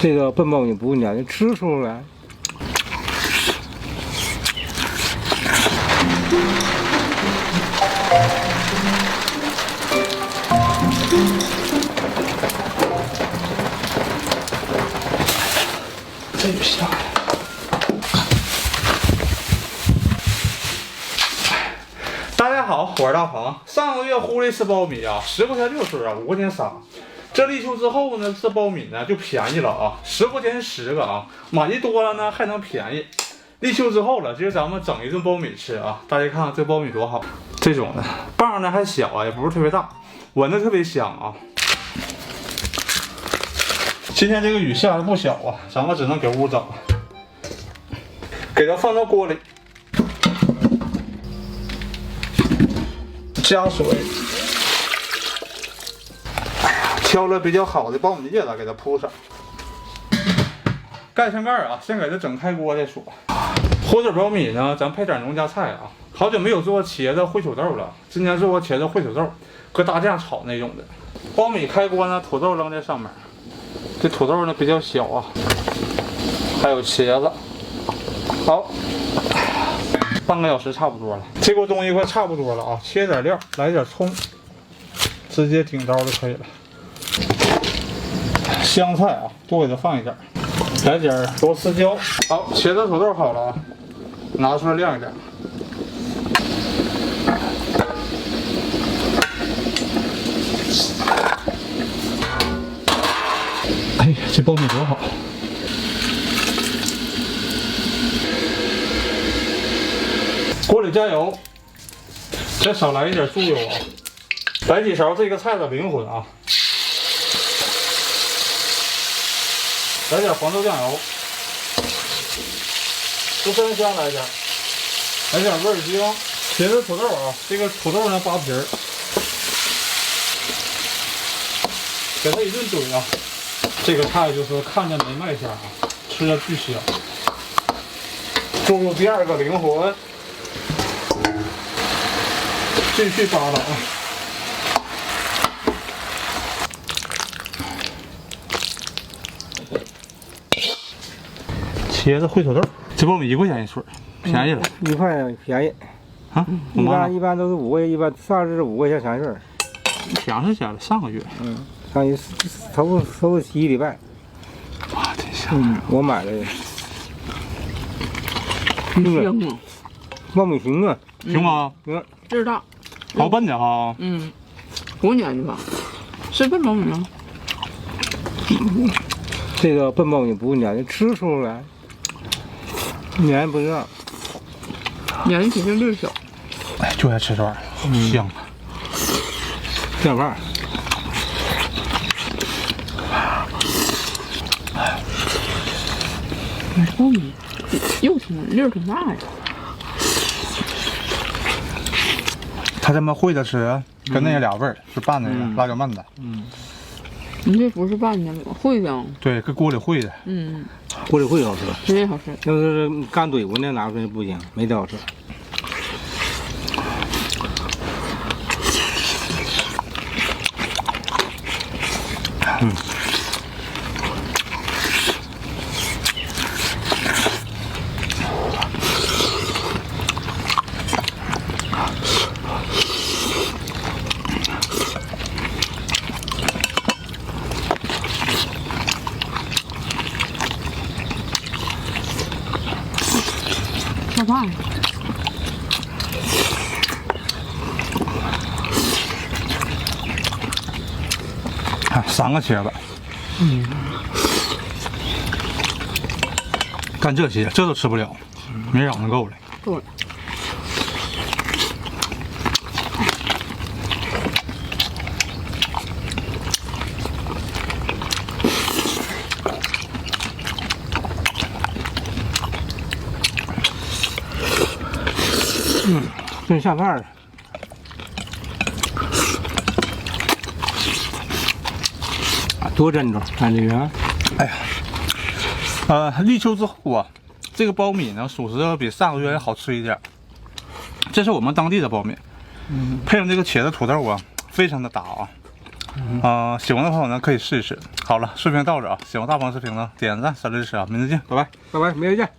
这个笨苞米不是你吃出来。这就下来。大家好，我是大鹏。上个月呼了一次苞米啊，10块钱6穗啊，5块钱仨。这立秋之后呢，这苞米呢就便宜了啊，10块钱10个啊，买的多了呢还能便宜。立秋之后了，今儿咱们整一顿苞米吃啊！大家看看这苞米多好，这种的棒呢还小啊，也不是特别大，闻着特别香啊。今天这个雨下的不小啊，咱们只能给屋整了，给它放到锅里，加水。挑了比较好的苞米叶子给它铺上，盖上盖啊，先给它整开锅再说。火腿苞米呢，咱配点农家菜啊。好久没有做茄子烩土豆了，今天做过茄子烩土豆，搁大酱炒那种的。苞米开锅呢，土豆扔在上面。这土豆呢比较小啊，还有茄子。好，半个小时差不多了。这锅东西快差不多了啊，切点料，来点葱，直接顶刀就可以了。香菜啊，多给它放一点，来点螺丝椒。好，茄子土豆好了啊，拿出来晾一晾。哎呀，这苞米多好！锅里加油，再少来一点猪油啊，来几勺这个菜的灵魂啊。来点黄豆酱油，十三香来点，来点味儿精，茄子土豆啊，这个土豆呢扒皮儿，给它一顿怼啊。这个菜就是看着没卖相啊，吃着巨香。注入第二个灵魂，继续扒拉啊。茄子烩土豆，这苞米1块钱一穗，便宜了，1块钱便宜啊！一般都是5块钱，一般上是5块钱3穗。便宜些了，上个月。上一头1礼拜。哇，真香！我买的。香啊！苞米行啊，行吗？行。劲儿大，好笨的哈。5年的吧？是笨苞米吗？这个笨苞米不是粘，吃出来。粘不上，粘的挺是粒小。哎，就爱吃这玩意儿，好香啊！酱饭。苞米又粒儿挺大呀。它这么烩着吃，跟那俩味儿是拌的辣椒焖的。你这不是拌的，烩的。对，搁锅里烩的。锅里烩好吃，真的好吃。要是干怼过那拿出来不行，没得好吃。下饭。3个茄子。干这些，这都吃不了，没嚷的够了。够了。真下饭了。多珍珠，看这个。哎呀，立秋之后啊，这个苞米呢，属实比上个月要好吃一点。这是我们当地的苞米，配上这个茄子土豆啊，非常的搭啊。喜欢的朋友呢可以试一试。好了，视频到这啊，喜欢大鹏视频呢点赞3支持啊，明天见，拜拜。拜拜，明天见。